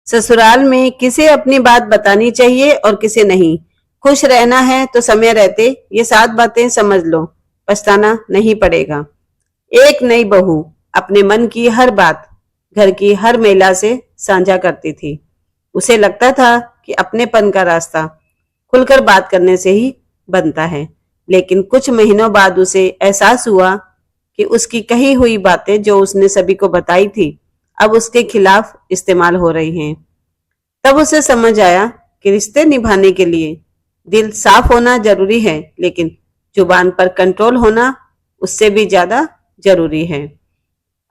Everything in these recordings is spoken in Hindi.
ससुराल में किसे अपनी बात बतानी चाहिए और किसे नहीं। खुश रहना है तो समय रहते ये 7 बातें समझ लो, पछताना नहीं पड़ेगा। एक नई बहू अपने मन की हर बात घर की हर महिला से साझा करती थी। उसे लगता था कि अपनेपन का रास्ता खुलकर बात करने से ही बनता है, लेकिन कुछ महीनों बाद उसे एहसास हुआ कि उसकी कही हुई बातें जो उसने सभी को बताई थी, अब उसके खिलाफ इस्तेमाल हो रही हैं। तब उसे समझ आया कि रिश्ते निभाने के लिए दिल साफ होना जरूरी है, लेकिन जुबान पर कंट्रोल होना उससे भी ज्यादा जरूरी है।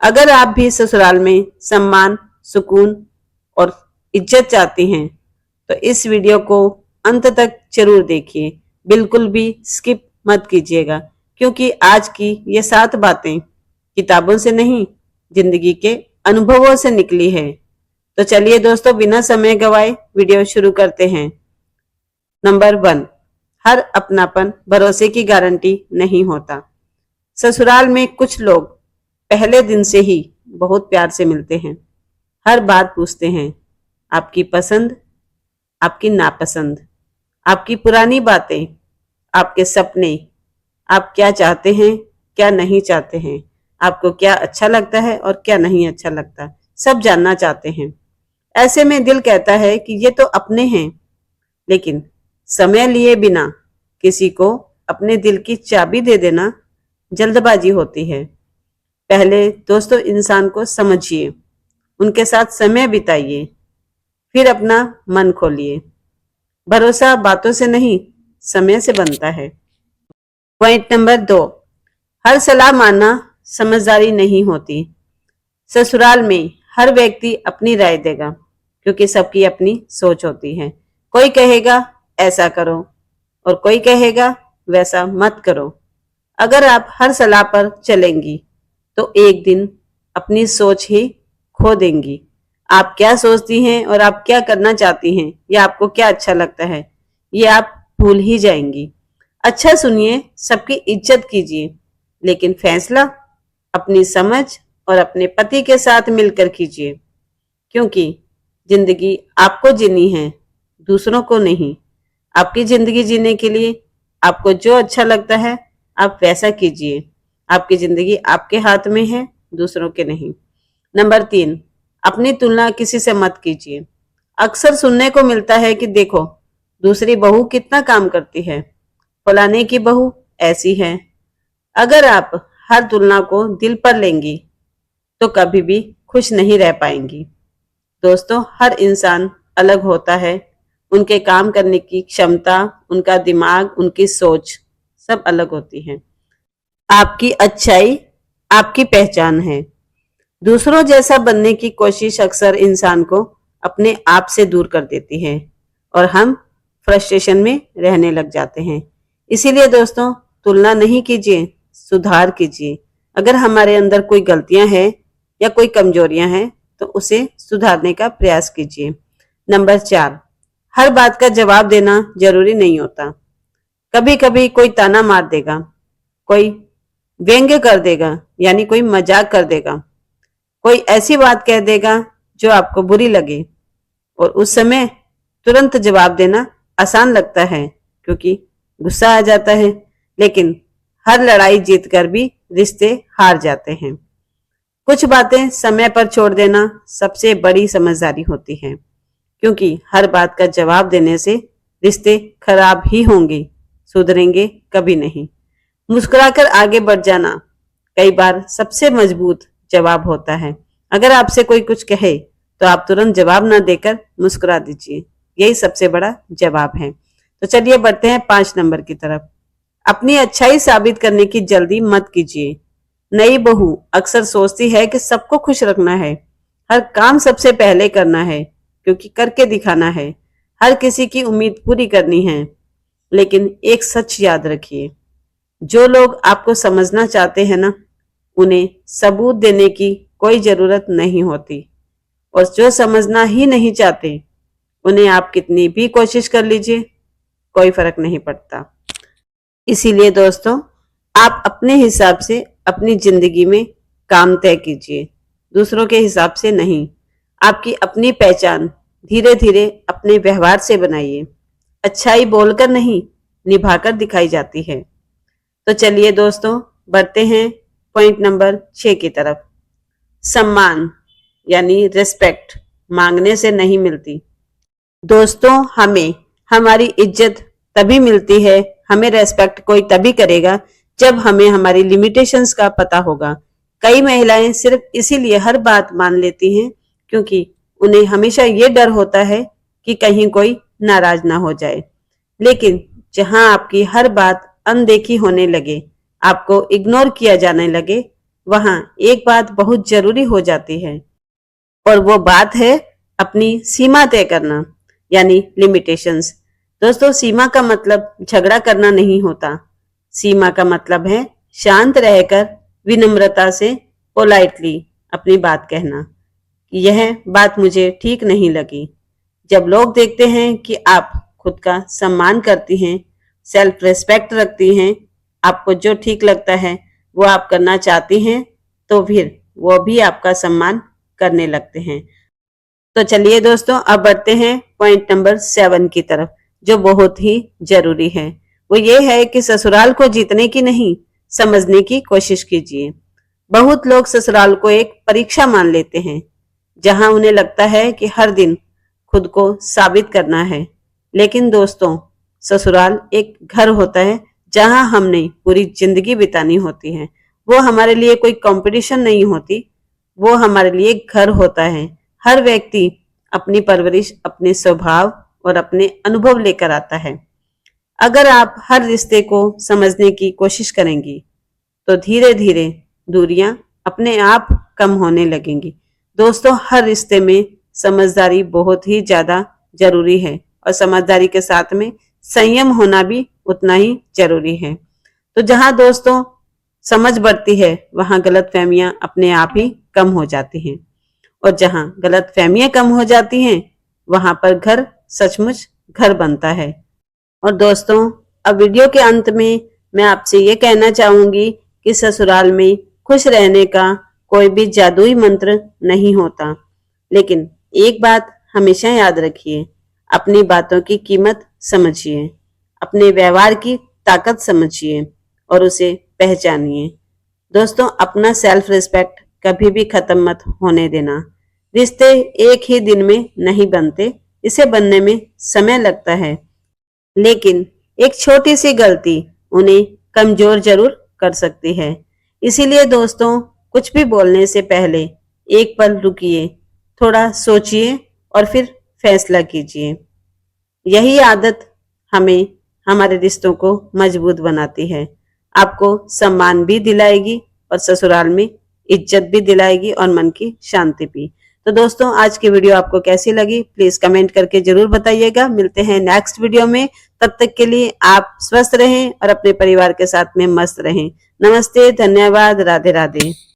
अगर आप भी ससुराल में सम्मान, सुकून और इज्जत चाहती हैं, तो इस वीडियो को अंत तक जरूर देखिए। बिल्कुल भी स्किप मत कीजिएगा, क्योंकि आज की ये 7 बातें किताबों से नहीं, जिंदगी के अनुभवों से निकली है। तो चलिए दोस्तों, बिना समय गवाए वीडियो शुरू करते हैं। नंबर 1, हर अपनापन भरोसे की गारंटी नहीं होता। ससुराल में कुछ लोग पहले दिन से ही बहुत प्यार से मिलते हैं, हर बात पूछते हैं, आपकी पसंद, आपकी नापसंद, आपकी पुरानी बातें, आपके सपने, आप क्या चाहते हैं, क्या नहीं चाहते हैं, आपको क्या अच्छा लगता है और क्या नहीं अच्छा लगता, सब जानना चाहते हैं। ऐसे में दिल कहता है कि ये तो अपने हैं, लेकिन समय लिए बिना किसी को अपने दिल की चाबी दे देना जल्दबाजी होती है। पहले दोस्तों इंसान को समझिए, उनके साथ समय बिताइए, फिर अपना मन खोलिए। भरोसा बातों से नहीं, समय से बनता है। पॉइंट नंबर 2, हर सलाह मानना समझदारी नहीं होती। ससुराल में हर व्यक्ति अपनी राय देगा, क्योंकि सबकी अपनी सोच होती है। कोई कहेगा ऐसा करो और कोई कहेगा वैसा मत करो। अगर आप हर सलाह पर चलेंगी तो एक दिन अपनी सोच ही खो देंगी। आप क्या सोचती हैं और आप क्या करना चाहती हैं, या आपको क्या अच्छा लगता है, ये आप भूल ही जाएंगी। अच्छा सुनिए, सबकी इज्जत कीजिए, लेकिन फैसला अपनी समझ और अपने पति के साथ मिलकर कीजिए, क्योंकि जिंदगी आपको जीनी है, दूसरों को नहीं। आपकी जिंदगी जीने के लिए आपको जो अच्छा लगता है आप वैसा कीजिए। आपकी जिंदगी आपके हाथ में है, दूसरों के नहीं। नंबर 3, अपनी तुलना किसी से मत कीजिए। अक्सर सुनने को मिलता है कि देखो दूसरी बहू कितना काम करती है, फलाने की बहू ऐसी है। अगर आप हर तुलना को दिल पर लेंगी तो कभी भी खुश नहीं रह पाएंगी। दोस्तों, हर इंसान अलग होता है, उनके काम करने की क्षमता, उनका दिमाग, उनकी सोच सब अलग होती है। आपकी अच्छाई आपकी पहचान है। दूसरों जैसा बनने की कोशिश अक्सर इंसान को अपने आप से दूर कर देती है और हम फ्रस्ट्रेशन में रहने लग जाते हैं। इसीलिए दोस्तों, तुलना नहीं कीजिए, सुधार कीजिए। अगर हमारे अंदर कोई गलतियां हैं या कोई कमजोरियां हैं तो उसे सुधारने का प्रयास कीजिए। नंबर 4, हर बात का जवाब देना जरूरी नहीं होता। कभी कभी कोई ताना मार देगा, कोई व्यंग्य कर देगा, यानी कोई मजाक कर देगा, कोई ऐसी बात कह देगा जो आपको बुरी लगे, और उस समय तुरंत जवाब देना आसान लगता है क्योंकि गुस्सा आ जाता है, लेकिन हर लड़ाई जीतकर भी रिश्ते हार जाते हैं। कुछ बातें समय पर छोड़ देना सबसे बड़ी समझदारी होती है, क्योंकि हर बात का जवाब देने से रिश्ते खराब ही होंगे, सुधरेंगे कभी नहीं। मुस्कुराकर आगे बढ़ जाना कई बार सबसे मजबूत जवाब होता है। अगर आपसे कोई कुछ कहे तो आप तुरंत जवाब ना देकर मुस्कुरा दीजिए, यही सबसे बड़ा जवाब है। तो चलिए बढ़ते हैं 5 नंबर की तरफ। अपनी अच्छाई साबित करने की जल्दी मत कीजिए। नई बहू अक्सर सोचती है कि सबको खुश रखना है, हर काम सबसे पहले करना है, क्योंकि करके दिखाना है, हर किसी की उम्मीद पूरी करनी है। लेकिन एक सच याद रखिए, जो लोग आपको समझना चाहते हैं ना, उन्हें सबूत देने की कोई जरूरत नहीं होती, और जो समझना ही नहीं चाहते उन्हें आप कितनी भी कोशिश कर लीजिए, कोई फर्क नहीं पड़ता। इसीलिए दोस्तों, आप अपने हिसाब से अपनी जिंदगी में काम तय कीजिए, दूसरों के हिसाब से नहीं। आपकी अपनी पहचान धीरे धीरे अपने व्यवहार से बनाइए। अच्छाई बोलकर नहीं, निभाकर दिखाई जाती है। तो चलिए दोस्तों, बढ़ते हैं पॉइंट नंबर 6 की तरफ। सम्मान यानी रिस्पेक्ट मांगने से नहीं मिलती। दोस्तों, हमें हमारी इज्जत तभी मिलती है, हमें रेस्पेक्ट कोई तभी करेगा जब हमें हमारी लिमिटेशंस का पता होगा। कई महिलाएं सिर्फ इसीलिए हर बात मान लेती हैं क्योंकि उन्हें हमेशा ये डर होता है कि कहीं कोई नाराज ना हो जाए। लेकिन जहां आपकी हर बात अनदेखी होने लगे, आपको इग्नोर किया जाने लगे, वहां एक बात बहुत जरूरी हो जाती है, और वो बात है अपनी सीमा तय करना यानी लिमिटेशंस। दोस्तों, सीमा का मतलब झगड़ा करना नहीं होता। सीमा का मतलब है शांत रहकर विनम्रता से पोलाइटली अपनी बात कहना। यह बात मुझे ठीक नहीं लगी। जब लोग देखते हैं कि आप खुद का सम्मान करती हैं, सेल्फ रिस्पेक्ट रखती हैं, आपको जो ठीक लगता है वो आप करना चाहती हैं, तो फिर वो भी आपका सम्मान करने लगते हैं। तो चलिए दोस्तों, अब बढ़ते हैं पॉइंट नंबर 7 की तरफ, जो बहुत ही जरूरी है। वो ये है कि ससुराल को जीतने की नहीं, समझने की कोशिश कीजिए। बहुत लोग ससुराल को एक परीक्षा मान लेते हैं, जहां उन्हें लगता है कि हर दिन खुद को साबित करना है। लेकिन दोस्तों, ससुराल एक घर होता है जहां हमने पूरी जिंदगी बितानी होती है। वो हमारे लिए कोई कंपटीशन नहीं होती, वो हमारे लिए घर होता है। हर व्यक्ति अपनी परवरिश, अपने स्वभाव और अपने अनुभव लेकर आता है। अगर आप हर रिश्ते को समझने की कोशिश करेंगी, तो धीरे धीरे दूरियां अपने आप कम होने लगेंगी। दोस्तों, हर रिश्ते में समझदारी बहुत ही ज्यादा जरूरी है, और समझदारी के साथ में संयम होना भी उतना ही जरूरी है। तो जहां दोस्तों समझ बढ़ती है, वहां गलतफहमियां अपने आप ही कम हो जाती हैं, और जहां गलतफहमियां कम हो जाती हैं, वहां पर घर सचमुच घर बनता है। और दोस्तों, अब वीडियो के अंत में मैं आपसे ये कहना चाहूंगी कि ससुराल में खुश रहने का कोई भी जादुई मंत्र नहीं होता। लेकिन एक बात हमेशा याद रखिए, अपनी बातों की कीमत समझिए, अपने व्यवहार की ताकत समझिए और उसे पहचानिए। दोस्तों, अपना सेल्फ रिस्पेक्ट कभी भी खत्म मत होने देना। रिश्ते एक ही दिन में नहीं बनते, इसे बनने में समय लगता है, लेकिन एक छोटी सी गलती उन्हें कमजोर जरूर कर सकती है। इसीलिए दोस्तों, कुछ भी बोलने से पहले एक पल रुकिए, थोड़ा सोचिए और फिर फैसला कीजिए। यही आदत हमें हमारे रिश्तों को मजबूत बनाती है, आपको सम्मान भी दिलाएगी और ससुराल में इज्जत भी दिलाएगी और मन की शांति भी। तो दोस्तों, आज की वीडियो आपको कैसी लगी प्लीज कमेंट करके जरूर बताइएगा। मिलते हैं नेक्स्ट वीडियो में, तब तक के लिए आप स्वस्थ रहें और अपने परिवार के साथ में मस्त रहें। नमस्ते, धन्यवाद, राधे राधे।